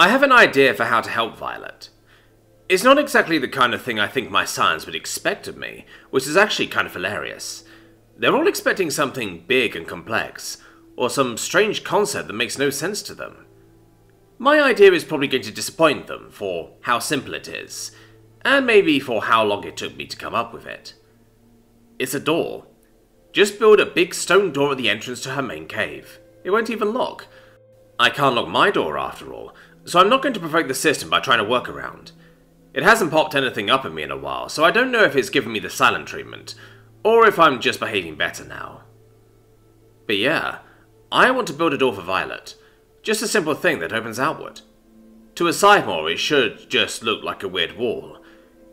I have an idea for how to help Violet. It's not exactly the kind of thing I think my science would expect of me, which is actually kind of hilarious. They're all expecting something big and complex, or some strange concept that makes no sense to them. My idea is probably going to disappoint them for how simple it is, and maybe for how long it took me to come up with it. It's a door. Just build a big stone door at the entrance to her main cave. It won't even lock. I can't lock my door after all, so I'm not going to provoke the system by trying to work around. It hasn't popped anything up at me in a while, so I don't know if it's given me the silent treatment, or if I'm just behaving better now. But yeah, I want to build a door for Violet. Just a simple thing that opens outward. To a Scythemore, it should just look like a weird wall.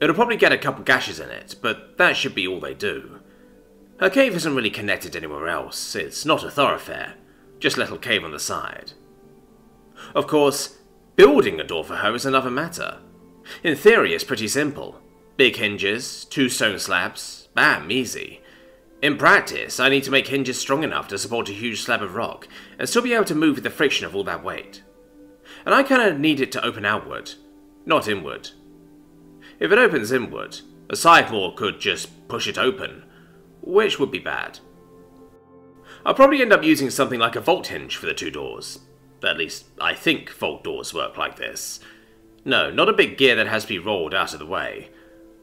It'll probably get a couple gashes in it, but that should be all they do. Her cave isn't really connected anywhere else, it's not a thoroughfare, just a little cave on the side. Of course, building a door for her is another matter. In theory, it's pretty simple. Big hinges, 2 stone slabs, bam, easy. In practice, I need to make hinges strong enough to support a huge slab of rock, and still be able to move with the friction of all that weight. And I kinda need it to open outward, not inward. If it opens inward, a Scythemore could just push it open, which would be bad. I'll probably end up using something like a vault hinge for the 2 doors. At least, I think vault doors work like this. No, not a big gear that has to be rolled out of the way.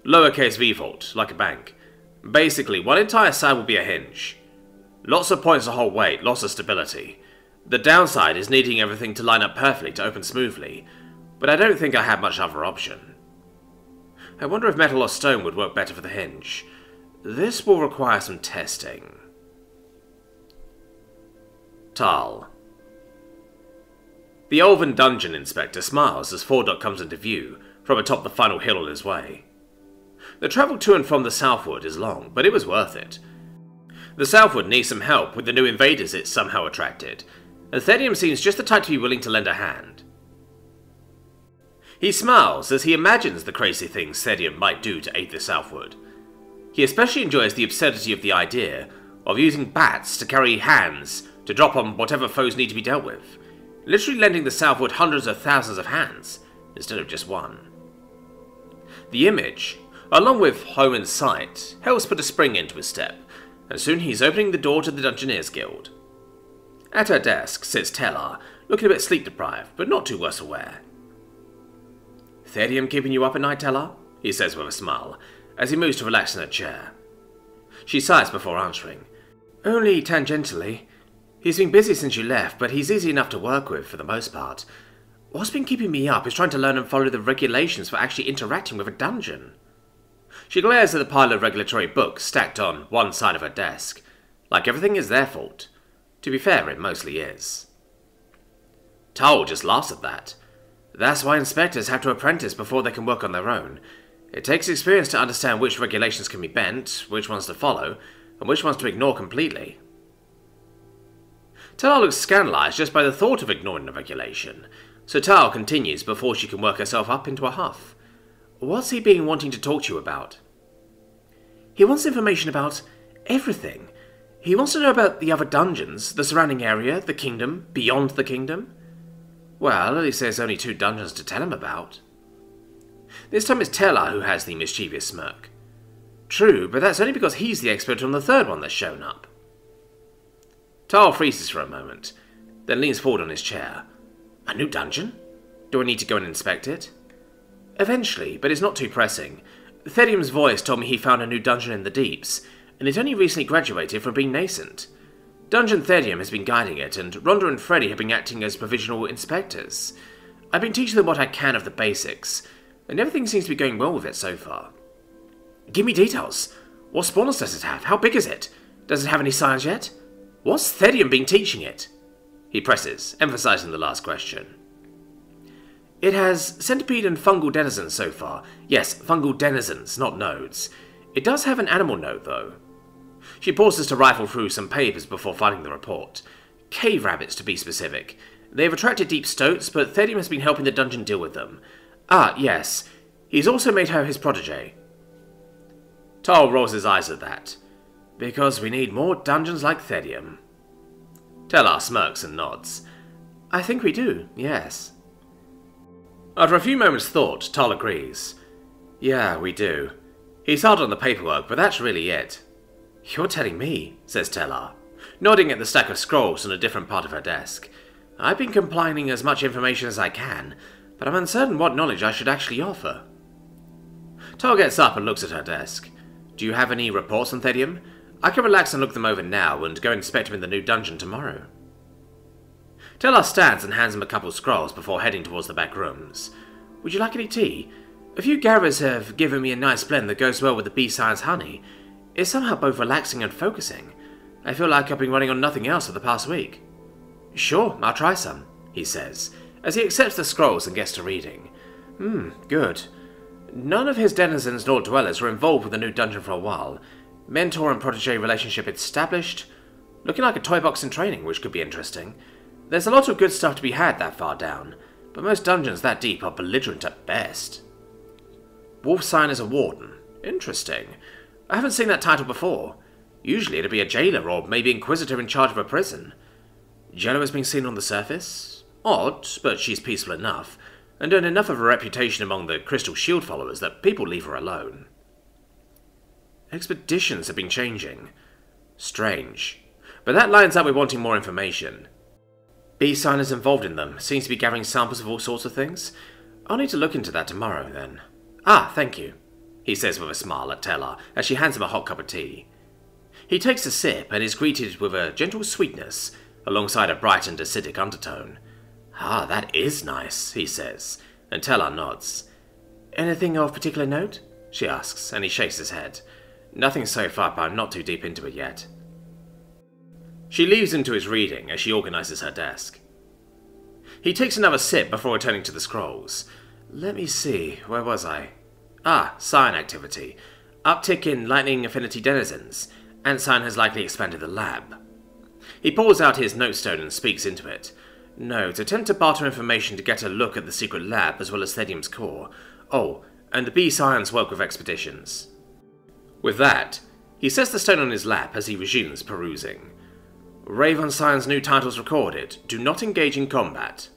Lowercase v-vault, like a bank. Basically, one entire side will be a hinge. Lots of points to hold weight, lots of stability. The downside is needing everything to line up perfectly to open smoothly, but I don't think I have much other option. I wonder if metal or stone would work better for the hinge. This will require some testing. Tarl. The elven dungeon inspector smiles as Fordok comes into view from atop the final hill on his way. The travel to and from the southward is long, but it was worth it. The southward needs some help with the new invaders it somehow attracted, and Thedium seems just the type to be willing to lend a hand. He smiles as he imagines the crazy things Thedium might do to aid the southward. He especially enjoys the absurdity of the idea of using bats to carry hands to drop on whatever foes need to be dealt with, literally lending the southward hundreds of thousands of hands instead of just one. The image, along with home and sight, helps put a spring into his step, and soon he's opening the door to the Dungeoneers Guild. At her desk sits Tarl, looking a bit sleep-deprived, but not too worse for wear. "Thedium keeping you up at night, Tarl?" he says with a smile, as he moves to relax in her chair. She sighs before answering. "Only tangentially. He's been busy since you left, but he's easy enough to work with for the most part. What's been keeping me up is trying to learn and follow the regulations for actually interacting with a dungeon." She glares at the pile of regulatory books stacked on one side of her desk, like everything is their fault. To be fair, it mostly is. Tarl just laughs at that. That's why inspectors have to apprentice before they can work on their own. It takes experience to understand which regulations can be bent, which ones to follow, and which ones to ignore completely. Tarl looks scandalized just by the thought of ignoring the regulation, so Tarl continues before she can work herself up into a huff. "What's he been wanting to talk to you about?" "He wants information about everything. He wants to know about the other dungeons, the surrounding area, the kingdom, beyond the kingdom." "Well, at least there's only 2 dungeons to tell him about." This time it's Tarl who has the mischievous smirk. "True, but that's only because he's the expert on the 3rd one that's shown up." Tarl freezes for a moment, then leans forward on his chair. "A new dungeon? Do I need to go and inspect it?" "Eventually, but it's not too pressing. Thedium's voice told me he found a new dungeon in the deeps, and it only recently graduated from being nascent. Dungeon Thedium has been guiding it, and Rhonda and Freddy have been acting as provisional inspectors. I've been teaching them what I can of the basics, and everything seems to be going well with it so far." "Give me details. What spawners does it have? How big is it? Does it have any science yet? What's Thedium been teaching it?" He presses, emphasizing the last question. "It has centipede and fungal denizens so far. Yes, fungal denizens, not nodes. It does have an animal node, though." She pauses to rifle through some papers before finding the report. Cave rabbits, to be specific. They have attracted deep stoats, but Thedium has been helping the dungeon deal with them. Ah, yes. He's also made her his protege. Tarl rolls his eyes at that. "Because we need more dungeons like Thedium." Tarl smirks and nods. "I think we do, yes." After a few moments' thought, Tarl agrees. Yeah, we do. He's hard on the paperwork, but that's really it. You're telling me, says Tarl, nodding at the stack of scrolls on a different part of her desk. I've been compiling as much information as I can, but I'm uncertain what knowledge I should actually offer. Tarl gets up and looks at her desk. Do you have any reports on Thedium? I can relax and look them over now and go inspect him in the new dungeon tomorrow. Tarl stands and hands him a couple of scrolls before heading towards the back rooms. Would you like any tea? A few gatherers have given me a nice blend that goes well with the bee science honey. It's somehow both relaxing and focusing. I feel like I've been running on nothing else for the past week. Sure, I'll try some, he says, as he accepts the scrolls and gets to reading. Good. None of his denizens nor dwellers were involved with the new dungeon for a while. Mentor and protege relationship established. Looking like a toy box in training, which could be interesting. There's a lot of good stuff to be had that far down, but most dungeons that deep are belligerent at best. Wolf Sign is a warden. Interesting. I haven't seen that title before. Usually it'd be a jailer or maybe inquisitor in charge of a prison. Jello has been seen on the surface. Odd, but she's peaceful enough, and earned enough of a reputation among the Crystal Shield followers that people leave her alone. Expeditions have been changing. Strange. But that lines up with wanting more information. B-Sign is involved in them, seems to be gathering samples of all sorts of things. I'll need to look into that tomorrow, then. Ah, thank you, he says with a smile at Tarl as she hands him a hot cup of tea. He takes a sip and is greeted with a gentle sweetness, alongside a bright and acidic undertone. Ah, that is nice, he says, and Tarl nods. Anything of particular note? She asks, and he shakes his head. Nothing so far, but I'm not too deep into it yet. She leaves into his reading as she organises her desk. He takes another sip before returning to the scrolls. Let me see, where was I? Ah, Sign activity. Uptick in lightning affinity denizens. Ant Sign has likely expanded the lab. He pulls out his notestone and speaks into it. Note, attempt to barter information to get a look at the secret lab as well as Thedium's core. Oh, and the bee science work with expeditions. With that, he sets the stone on his lap as he resumes perusing. Raven Scion's new titles recorded. Do not engage in combat.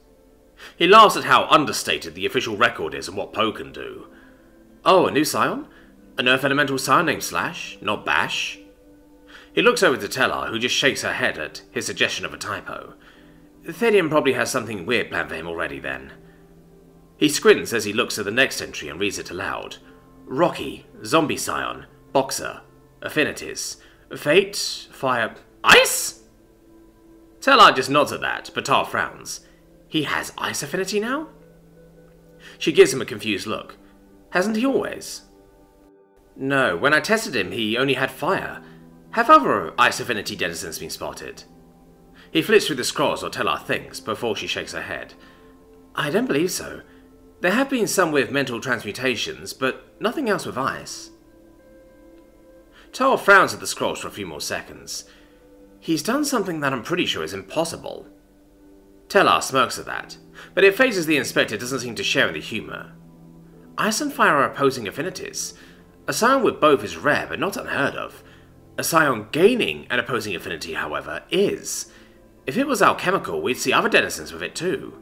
He laughs at how understated the official record is and what Poe can do. Oh, a new Scion? An Earth Elemental Scion named Slash, not Bash? He looks over to Tarl, who just shakes her head at his suggestion of a typo. Thedium probably has something weird planned for him already then. He squints as he looks at the next entry and reads it aloud. Rocky, Zombie Scion, Boxer, Affinities, Fate, Fire, Ice? Tarl just nods at that, but Tarl frowns. He has ice affinity now? She gives him a confused look. Hasn't he always? No, when I tested him, he only had fire. Have other ice affinity denizens been spotted? He flits through the scrolls or Tarl thinks before she shakes her head. I don't believe so. There have been some with mental transmutations, but nothing else with ice. Tarl frowns at the scrolls for a few more seconds. He's done something that I'm pretty sure is impossible. Tarl smirks at that, but it phases the inspector doesn't seem to share in the humour. Ice and fire are opposing affinities. A scion with both is rare but not unheard of. A scion gaining an opposing affinity, however, is. If it was alchemical, we'd see other denizens with it too.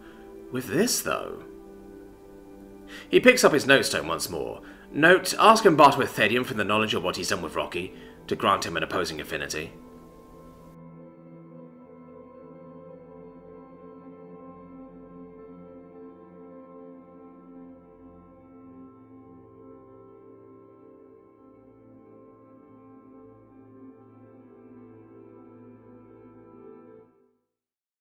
With this, though... He picks up his notestone once more. Note, ask and barter with Thedium from the knowledge of what he's done with Rocky, to grant him an opposing affinity.